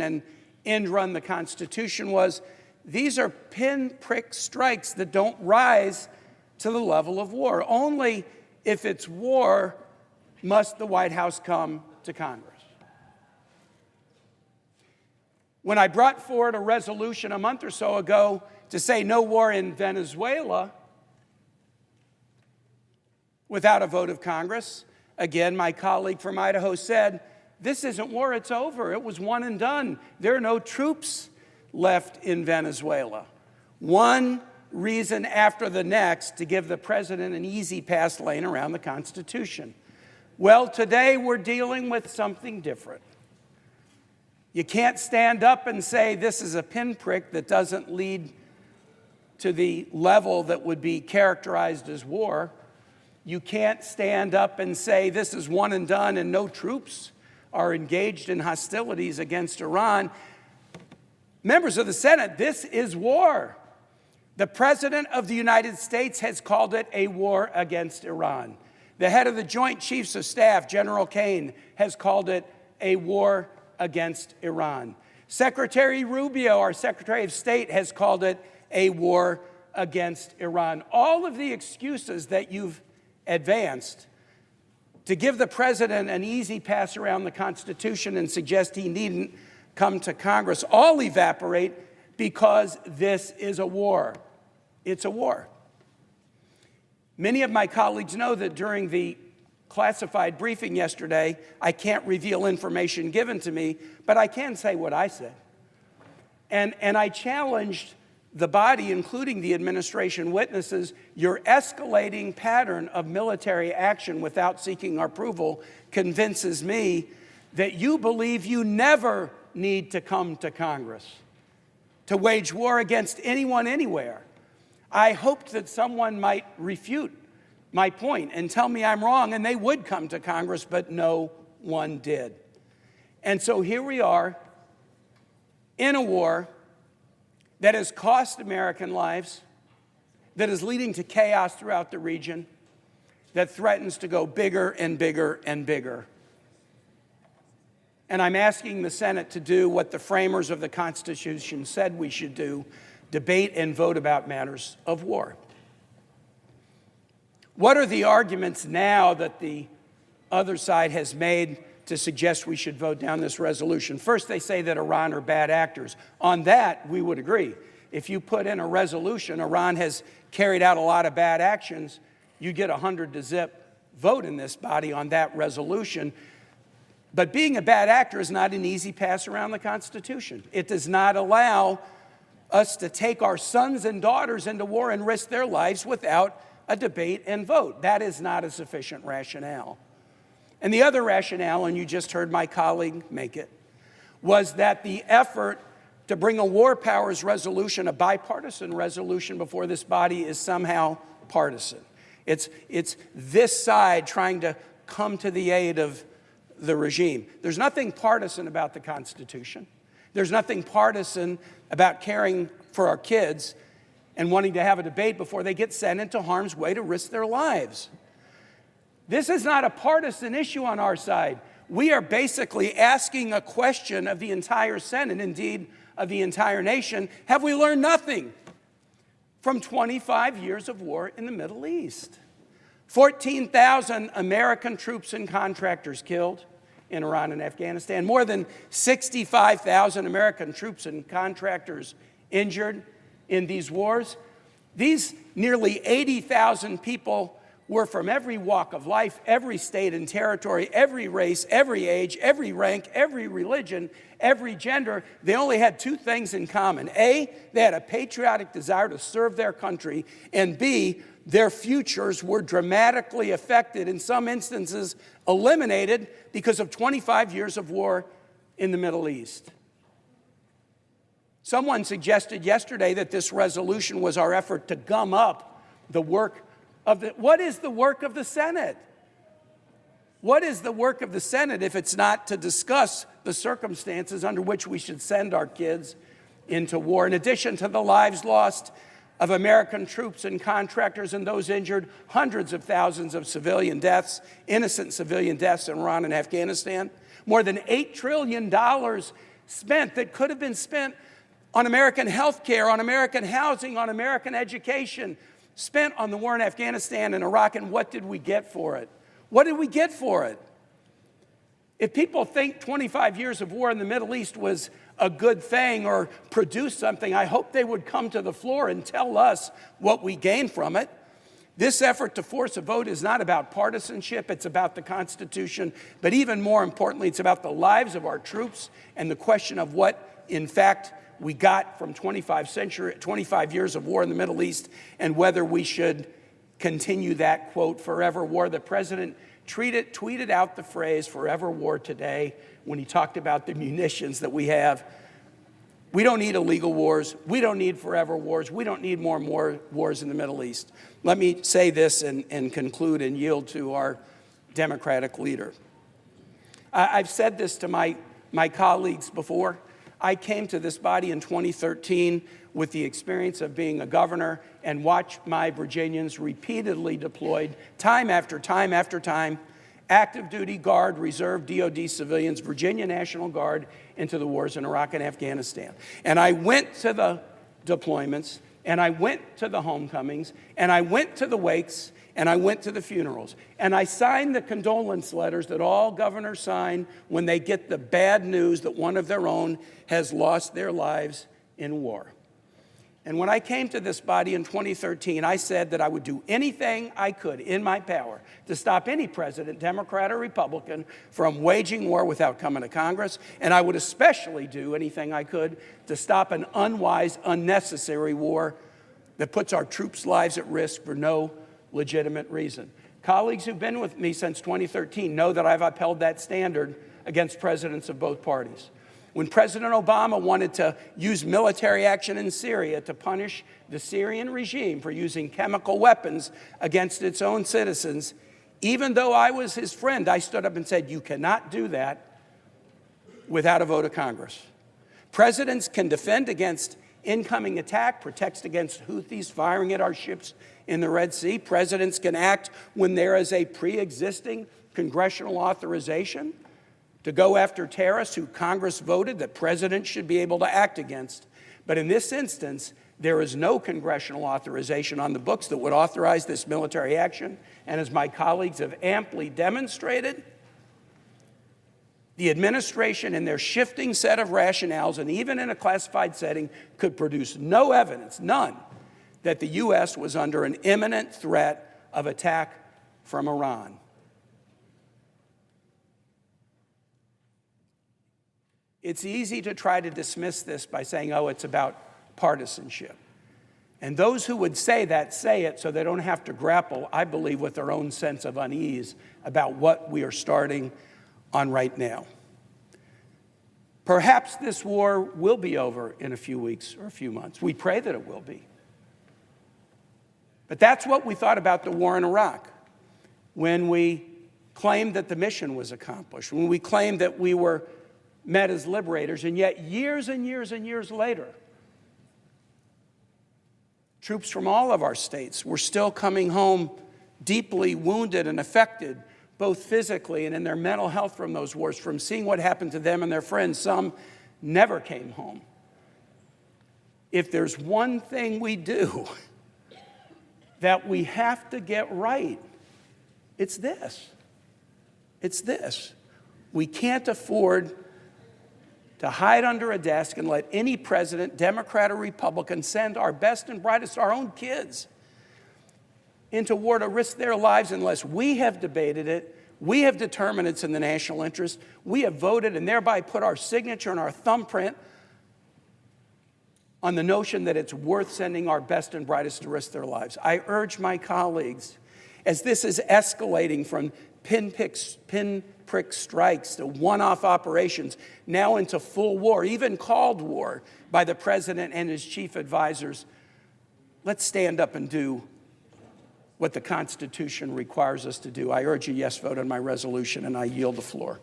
Constitution and end run the Constitution was, these are pinprick strikes that don't rise to the level of war. Only if it's war must the White House come to Congress. When I brought forward a resolution a month or so ago to say no war in Venezuela without a vote of Congress, again, my colleague from Idaho said, this isn't war, it's over. It was one and done. There are no troops left in Venezuela. One reason after the next to give the president an easy pass lane around the Constitution. Well, today we're dealing with something different. You can't stand up and say this is a pinprick that doesn't lead to the level that would be characterized as war. You can't stand up and say this is one and done and no troops are engaged in hostilities against Iran. Members of the Senate, this is war. The President of the United States has called it a war against Iran. The head of the Joint Chiefs of Staff, General Kaine, has called it a war against Iran. Secretary Rubio, our Secretary of State, has called it a war against Iran. All of the excuses that you've advanced to give the president an easy pass around the Constitution and suggest he needn't come to Congress all evaporate because this is a war. It's a war. Many of my colleagues know that during the classified briefing yesterday, I can't reveal information given to me, but I can say what I said. And I challenged the body, including the administration witnesses, your escalating pattern of military action without seeking our approval convinces me that you believe you never need to come to Congress to wage war against anyone anywhere. I hoped that someone might refute my point and tell me I'm wrong, and they would come to Congress, but no one did. And so here we are in a war that has cost American lives, that is leading to chaos throughout the region, that threatens to go bigger and bigger and bigger. And I'm asking the Senate to do what the framers of the Constitution said we should do, debate and vote about matters of war. What are the arguments now that the other side has made to suggest we should vote down this resolution? First, they say that Iran are bad actors. On that, we would agree. If you put in a resolution, Iran has carried out a lot of bad actions, you get a 100-0 vote in this body on that resolution. But being a bad actor is not an easy pass around the Constitution. It does not allow us to take our sons and daughters into war and risk their lives without a debate and vote. That is not a sufficient rationale. And the other rationale, and you just heard my colleague make it, was that the effort to bring a war powers resolution, a bipartisan resolution before this body, is somehow partisan. It's this side trying to come to the aid of the regime. There's nothing partisan about the Constitution. There's nothing partisan about caring for our kids and wanting to have a debate before they get sent into harm's way to risk their lives. This is not a partisan issue on our side. We are basically asking a question of the entire Senate, indeed of the entire nation. Have we learned nothing from 25 years of war in the Middle East? 14,000 American troops and contractors killed in Iran and Afghanistan. More than 65,000 American troops and contractors injured in these wars. These nearly 80,000 people were from every walk of life, every state and territory, every race, every age, every rank, every religion, every gender. They only had two things in common. A, they had a patriotic desire to serve their country, and B, their futures were dramatically affected, in some instances eliminated, because of 25 years of war in the Middle East. Someone suggested yesterday that this resolution was our effort to gum up the work of the... What is the work of the Senate? What is the work of the Senate if it's not to discuss the circumstances under which we should send our kids into war? In addition to the lives lost of American troops and contractors and those injured, hundreds of thousands of civilian deaths, innocent civilian deaths in Iran and Afghanistan. More than $8 trillion spent that could have been spent on American health care, on American housing, on American education, spent on the war in Afghanistan and Iraq, and what did we get for it? What did we get for it? If people think 25 years of war in the Middle East was a good thing or produced something, I hope they would come to the floor and tell us what we gained from it. This effort to force a vote is not about partisanship, it's about the Constitution, but even more importantly, it's about the lives of our troops and the question of what, in fact, we got from 25 years of war in the Middle East and whether we should continue that, quote, forever war. The president tweeted out the phrase forever war today when he talked about the munitions that we have. We don't need illegal wars. We don't need forever wars. We don't need more wars in the Middle East. Let me say this and conclude and yield to our Democratic leader. I've said this to my colleagues before. I came to this body in 2013 with the experience of being a governor and watched my Virginians repeatedly deployed time after time after time, active duty Guard, Reserve, DOD civilians, Virginia National Guard into the wars in Iraq and Afghanistan. And I went to the deployments, and I went to the homecomings, and I went to the wakes, and I went to the funerals. And I signed the condolence letters that all governors sign when they get the bad news that one of their own has lost their lives in war. And when I came to this body in 2013, I said that I would do anything I could in my power to stop any president, Democrat or Republican, from waging war without coming to Congress. And I would especially do anything I could to stop an unwise, unnecessary war that puts our troops' lives at risk for no legitimate reason. Colleagues who've been with me since 2013 know that I've upheld that standard against presidents of both parties. When President Obama wanted to use military action in Syria to punish the Syrian regime for using chemical weapons against its own citizens, even though I was his friend, I stood up and said, you cannot do that without a vote of Congress. Presidents can defend against incoming attack, protect against Houthis firing at our ships in the Red Sea. Presidents can act when there is a pre-existing congressional authorization to go after terrorists who Congress voted that presidents should be able to act against. But in this instance, there is no congressional authorization on the books that would authorize this military action. And as my colleagues have amply demonstrated, the administration in their shifting set of rationales, and even in a classified setting, could produce no evidence, none, that the U.S. was under an imminent threat of attack from Iran. It's easy to try to dismiss this by saying, oh, it's about partisanship. And those who would say that say it so they don't have to grapple, I believe, with their own sense of unease about what we are starting on right now. Perhaps this war will be over in a few weeks or a few months. We pray that it will be. But that's what we thought about the war in Iraq when we claimed that the mission was accomplished, when we claimed that we were met as liberators, and yet years and years and years later, troops from all of our states were still coming home deeply wounded and affected, both physically and in their mental health from those wars, from seeing what happened to them and their friends. Some never came home. If there's one thing we do that we have to get right, it's this. It's this. We can't afford to hide under a desk and let any president, Democrat or Republican, send our best and brightest, our own kids, into war to risk their lives unless we have debated it, we have determined it's in the national interest, we have voted and thereby put our signature and our thumbprint on the notion that it's worth sending our best and brightest to risk their lives. I urge my colleagues, as this is escalating from pinprick strikes to one-off operations, now into full war, even called war by the president and his chief advisors, let's stand up and do what the Constitution requires us to do. I urge a yes vote on my resolution, and I yield the floor.